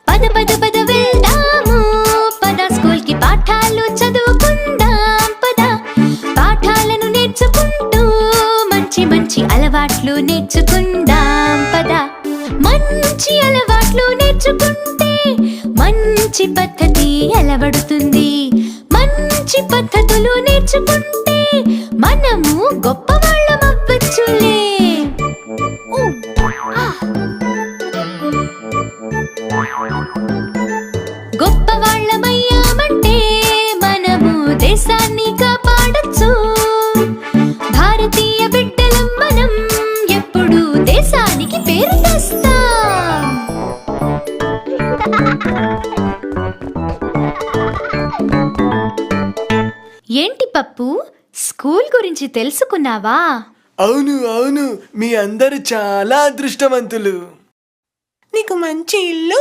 పద పద పద వెళ్దాము, పద స్కూల్ కి పాఠాలు చదువుకుందాం. పద పాఠాలను నేర్చుకుంటూ మంచి మంచి అలవాట్లు నేర్చుకుందాం. పద మంచి అలవాట్లు నేర్చుకుంటే మంచి పద్ధతి అలవడుతుంది. మంచి పద్ధతులు నేర్చుకుంటే మనము గొప్పవాళ్ళం అవ్వచ్చులే. గొప్పవాళ్ళమయ్యామంటే మనము దేశాన్ని కాపాడచ్చు. భారతీయ బిడ్డలం మనం ఎప్పుడు దేశానికి పేరు తెస్తాం. ఏంటి పప్పు, స్కూల్ గురించి తెలుసుకున్నావా? అవును అవును, మీ అందరు చాలా అదృష్టవంతులు. నీకు మంచి ఇల్లు,